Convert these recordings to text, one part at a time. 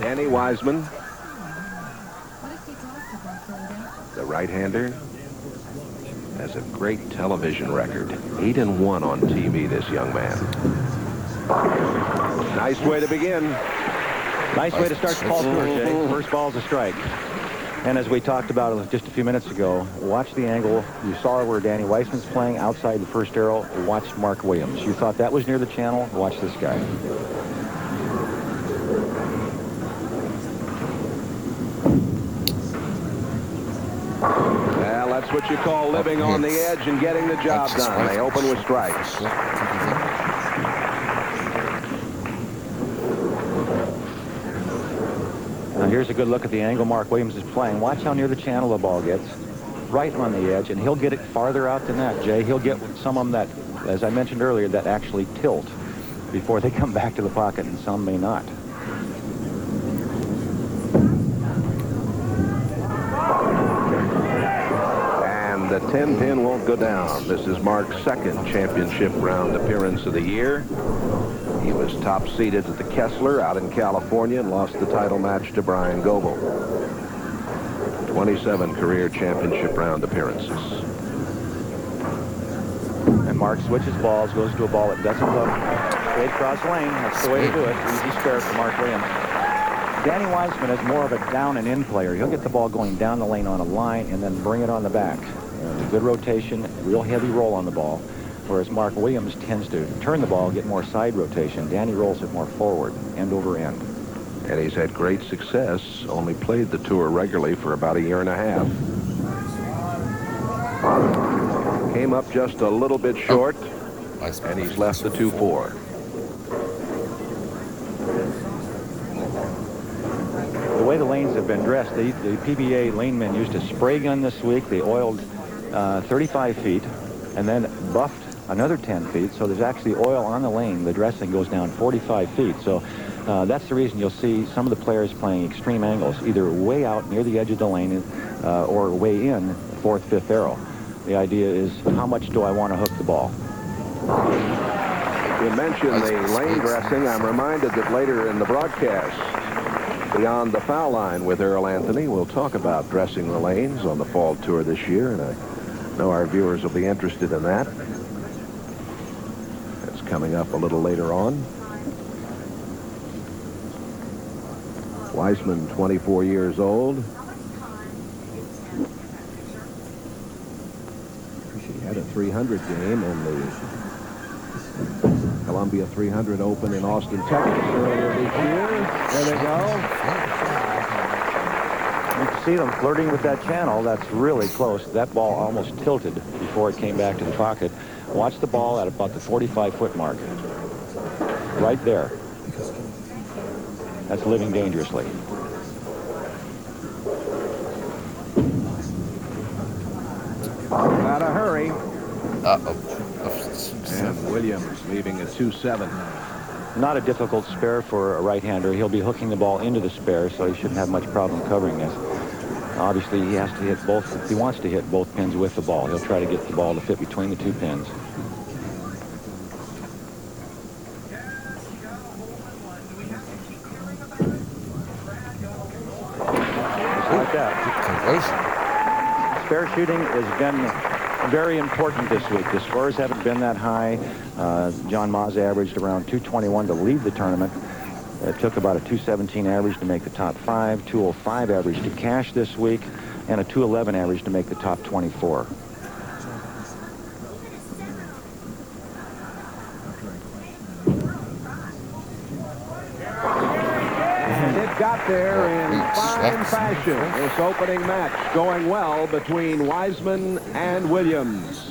Danny Wiseman, the right-hander, has a great television record. 8-1 on TV, this young man. Nice way to begin. Nice way to start the ball tour, Jay. First ball's a strike. And as we talked about just a few minutes ago, watch the angle. You saw where Danny Wiseman's playing outside the first arrow. Watch Mark Williams. You thought that was near the channel. Watch this guy. Well, that's what you call living on the edge and getting the job done. They open with strikes. Now here's a good look at the angle Mark Williams is playing. Watch how near the channel the ball gets. Right on the edge, and he'll get it farther out than that, Jay. He'll get some of them that, as I mentioned earlier, that actually tilt before they come back to the pocket, and some may not. And the 10-pin won't go down. This is Mark's second championship round appearance of the year. He was top-seeded at the Kessler out in California and lost the title match to Brian Goebel. 27 career championship round appearances. And Mark switches balls, goes to a ball that doesn't look straight across lane. That's the way to do it. Easy spare for Mark Williams. Danny Wiseman is more of a down and in player. He'll get the ball going down the lane on a line and then bring it on the back. Good rotation, real heavy roll on the ball. Whereas Mark Williams tends to turn the ball, get more side rotation. Danny rolls it more forward, end over end. And he's had great success. Only played the tour regularly for about a year and a half. Came up just a little bit short, and he's left the 2-4. The way the lanes have been dressed, the PBA lanemen used a spray gun this week. They oiled 35 feet and then buffed another 10 feet. So there's actually oil on the lane. The dressing goes down 45 feet. So that's the reason you'll see some of the players playing extreme angles, either way out near the edge of the lane or way in, fourth, fifth arrow. The idea is, how much do I want to hook the ball? You mentioned the lane dressing. I'm reminded that later in the broadcast, Beyond the Foul Line with Earl Anthony, we'll talk about dressing the lanes on the fall tour this year, and I know our viewers will be interested in that. That's coming up a little later on. Wiseman, 24 years old. He had a 300 game in the Columbia 300 Open in Austin, Texas earlier this year. There they go. You can see them flirting with that channel. That's really close. That ball almost tilted before it came back to the pocket. Watch the ball at about the 45-foot mark. Right there. That's living dangerously. Gotta hurry. Uh-oh. And Williams leaving a 2-7. Not a difficult spare for a right-hander. He'll be hooking the ball into the spare, so he shouldn't have much problem covering this. Obviously, he has to hit both. If he wants to hit both pins with the ball, he'll try to get the ball to fit between the two pins. Just like that. Spare shooting has been very important this week. The scores haven't been that high. John Maas averaged around 221 to lead the tournament. It took about a 217 average to make the top 5, 205 average to cash this week, and a 211 average to make the top 24. And it got there in fine fashion. This opening match going well between Wiseman and Williams.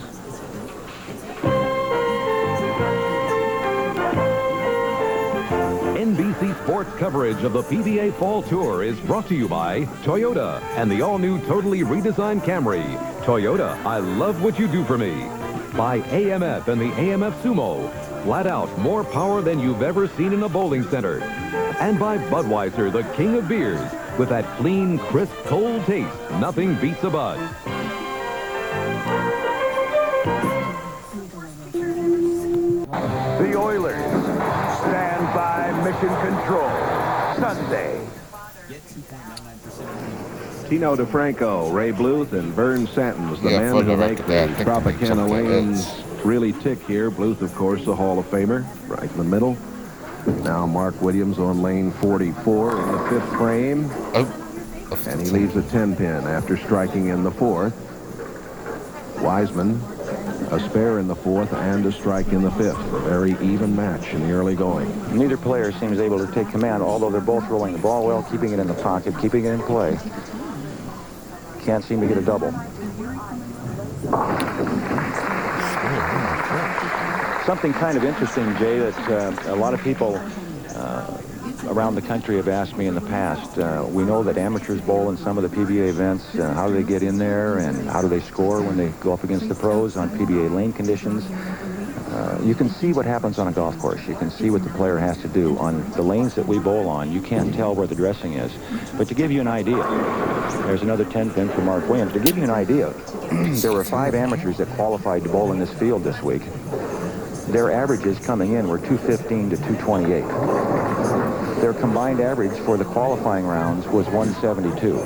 NBC Sports coverage of the PBA Fall Tour is brought to you by Toyota and the all-new totally redesigned Camry. Toyota, I love what you do for me. By AMF and the AMF Sumo. Flat out, more power than you've ever seen in a bowling center. And by Budweiser, the king of beers. With that clean, crisp, cold taste, nothing beats a Bud. The Oilers stand by mission control. Sunday, Tino DeFranco, Ray Bluth, and Vern Santons, the men further who back make to the that, I think Tropicana something lanes else. really tick here. Bluth, of course, the Hall of Famer, right in the middle. Now Mark Williams on lane 44 in the 5th frame. And he leaves a 10-pin after striking in the 4th. Wiseman, a spare in the 4th and a strike in the 5th. A very even match in the early going. Neither player seems able to take command, although they're both rolling the ball well, keeping it in the pocket, keeping it in play. Can't seem to get a double. Something kind of interesting, Jay, that a lot of people around the country have asked me in the past. We know that amateurs bowl in some of the PBA events. How do they get in there, and how do they score when they go up against the pros on PBA lane conditions? You can see what happens on a golf course. You can see what the player has to do. On the lanes that we bowl on, you can't tell where the dressing is. But to give you an idea, there's another 10-pin for Mark Williams. To give you an idea, there were 5 amateurs that qualified to bowl in this field this week. Their averages coming in were 215 to 228. Their combined average for the qualifying rounds was 172.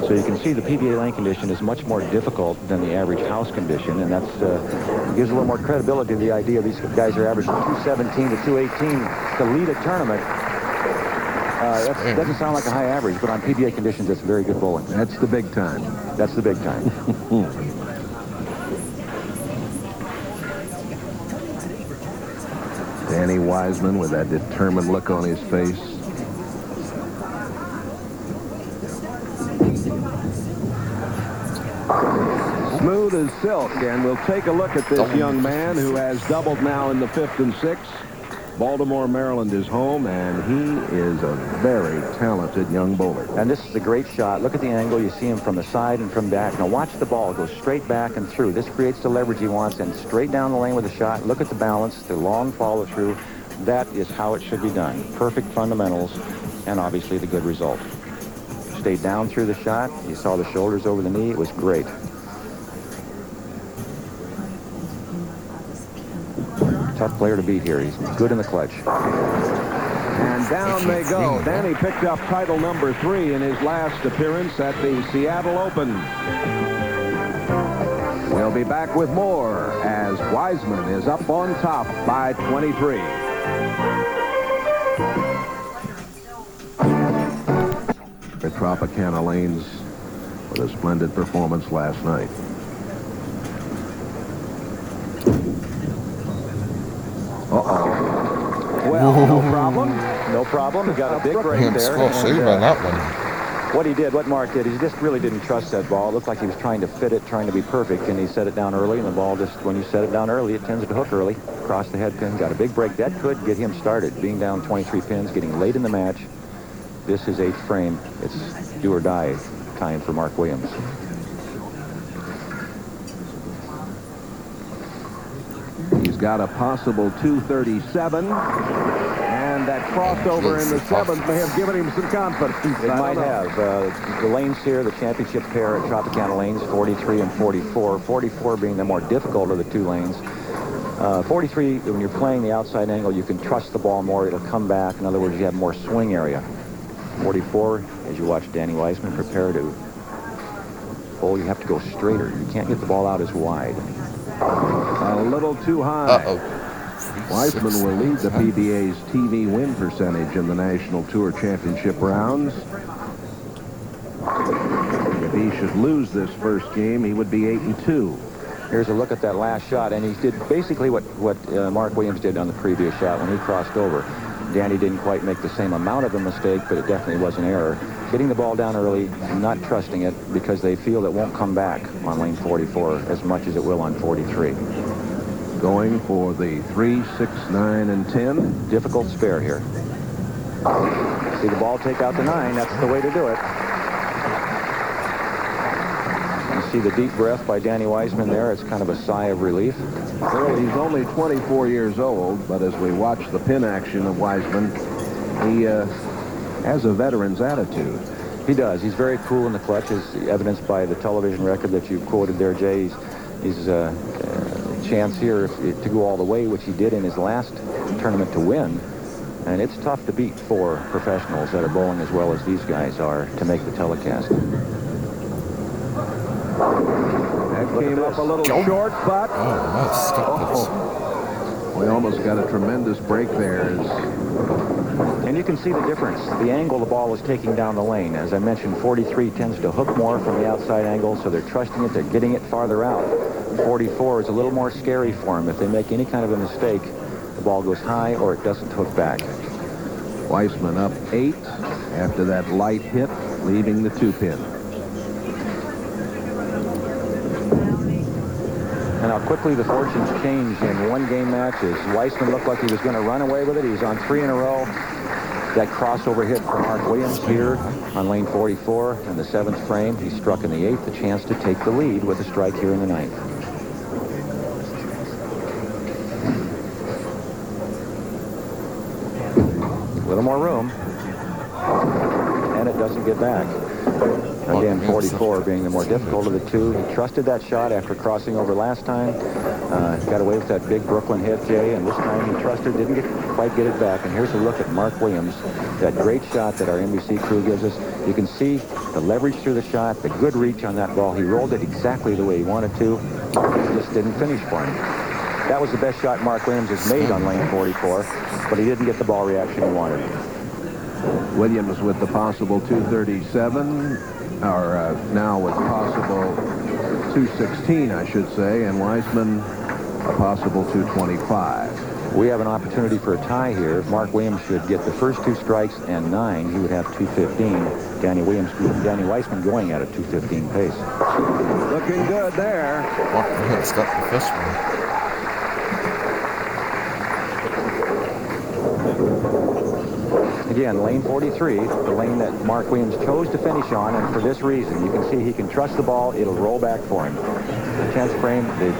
So you can see the PBA lane condition is much more difficult than the average house condition, and that's gives a little more credibility to the idea these guys are averaging 217 to 218 to lead a tournament. That doesn't sound like a high average, but on PBA conditions, it's very good bowling. That's the big time. That's the big time. Danny Wiseman with that determined look on his face. Smooth as silk, and we'll take a look at this young man who has doubled now in the 5th and 6th. Baltimore, Maryland is home, and he is a very talented young bowler. And this is a great shot. Look at the angle. You see him from the side and from back. Now watch the ball go straight back and through. This creates the leverage he wants, and straight down the lane with the shot. Look at the balance, the long follow through. That is how it should be done. Perfect fundamentals, and obviously the good result. Stayed down through the shot. You saw the shoulders over the knee. It was great. Tough player to beat here. He's good in the clutch. And down they go. Danny picked up title number 3 in his last appearance at the Seattle Open. We'll be back with more as Wiseman is up on top by 23. The Tropicana lanes with a splendid performance last night. Well, no problem. No problem. He got a big break there. Explosive on that one. What he did, what Mark did, he just really didn't trust that ball. It looked like he was trying to fit it, trying to be perfect, and he set it down early, and the ball just, when you set it down early, it tends to hook early. Across the head pin, got a big break. That could get him started. Being down 23 pins, getting late in the match. This is 8th frame. It's do or die time for Mark Williams. He's got a possible 237, and that crossover in the 7th may have given him some confidence. It might have. The lanes here, the championship pair at Tropicana lanes, 43 and 44. 44 being the more difficult of the 2 lanes. 43, when you're playing the outside angle, you can trust the ball more. It'll come back. In other words, you have more swing area. 44, as you watch Danny Wiseman prepare to bowl, you have to go straighter. You can't get the ball out as wide. A little too high. Wiseman will lead the PBA's TV win percentage in the National Tour Championship rounds. If he should lose this first game, he would be 8-2. Here's a look at that last shot, and he did basically what Mark Williams did on the previous shot when he crossed over. Danny didn't quite make the same amount of a mistake, but it definitely was an error. Hitting the ball down early, not trusting it because they feel it won't come back on lane 44 as much as it will on 43. Going for the 3, 6, 9, and 10. Difficult spare here. See the ball take out the 9. That's the way to do it. You see the deep breath by Danny Wiseman there. It's kind of a sigh of relief. Well, he's only 24 years old, but as we watch the pin action of Wiseman, he has a veteran's attitude. He does. He's very cool in the clutch, as evidenced by the television record that you quoted there, Jay. He's a chance here to go all the way, which he did in his last tournament to win. And it's tough to beat 4 professionals that are bowling as well as these guys are to make the telecast. That came up a little short, but we almost got a tremendous break there. And you can see the difference. The angle the ball is taking down the lane. As I mentioned, 43 tends to hook more from the outside angle, so they're trusting it. They're getting it farther out. 44 is a little more scary for them. If they make any kind of a mistake, the ball goes high or it doesn't hook back. Wiseman up 8 after that light hit, leaving the 2-pin. And how quickly the fortunes change in one-game matches. Wiseman looked like he was going to run away with it. He's on 3 in a row. That crossover hit for Mark Williams here on lane 44 in the 7th frame. He struck in the 8th, a chance to take the lead with a strike here in the 9th. A little more room. And it doesn't get back. Again, 44 being the more difficult of the two. He trusted that shot after crossing over last time. Got away with that big Brooklyn hit, Jay, and this time he trusted, didn't quite get it back. And here's a look at Mark Williams, that great shot that our NBC crew gives us. You can see the leverage through the shot, the good reach on that ball. He rolled it exactly the way he wanted to. It just didn't finish for him. That was the best shot Mark Williams has made on lane 44, but he didn't get the ball reaction he wanted. Williams with the possible 237, or now with possible 216, I should say, and Wiseman a possible 225. We have an opportunity for a tie here. If Mark Williams should get the first 2 strikes and 9, he would have 215. Danny Wiseman going at a 215 pace. Looking good there. Mark Williams got the first one. Again, lane 43, the lane that Mark Williams chose to finish on, and for this reason, you can see he can trust the ball, it'll roll back for him. The 10th frame, the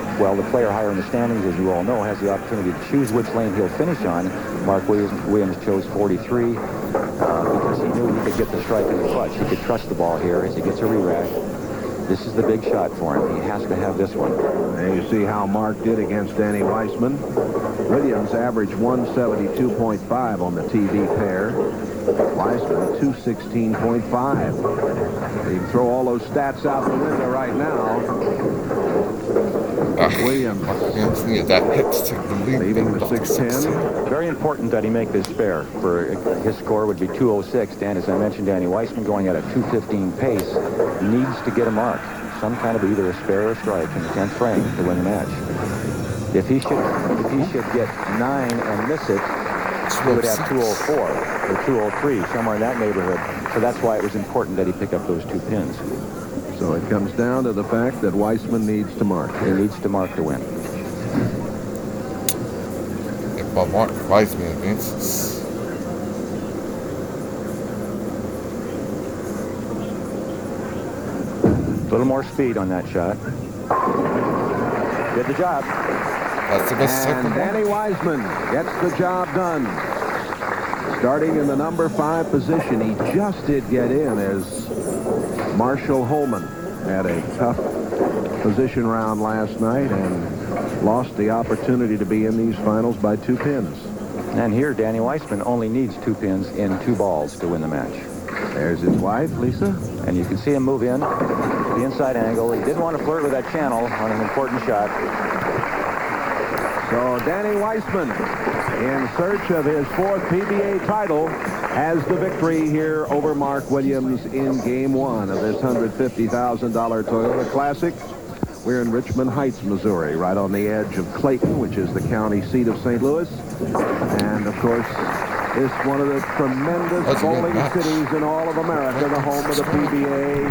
player higher in the standings, as you all know, has the opportunity to choose which lane he'll finish on. Mark Williams chose 43 because he knew he could get the strike in the clutch. He could trust the ball here as he gets a re-rack. This is the big shot for him. He has to have this one. And you see how Mark did against Danny Wiseman. Williams averaged 172.5 on the TV pair. Wiseman 216.5. You can throw all those stats out the window right now. Williams that hit to take the lead, leaving the 610. Very important that he make this spare. For his score would be 206. And as I mentioned, Danny Wiseman going at a 215 pace needs to get a mark, some kind of either a spare or a strike in the 10th frame to win the match. If he should get 9 and miss it, he would have 204 or 203, somewhere in that neighborhood. So that's why it was important that he pick up those 2 pins. So it comes down to the fact that Wiseman needs to mark. He needs to mark to win. If Mark Wiseman advances. A little more speed on that shot. Did the job. That's the best And second Danny Wiseman gets the job done. Starting in the number 5 position, he just did get in as Marshall Holman had a tough position round last night and lost the opportunity to be in these finals by 2 pins. And here, Danny Wiseman only needs 2 pins in 2 balls to win the match. There's his wife, Lisa. And you can see him move in to the inside angle. He didn't want to flirt with that channel on an important shot. So Danny Wiseman, in search of his 4th PBA title, has the victory here over Mark Williams in Game 1 of this $150,000 Toyota Classic. We're in Richmond Heights, Missouri, right on the edge of Clayton, which is the county seat of St. Louis. And, of course, it's one of the tremendous bowling cities in all of America, the home of the PBA.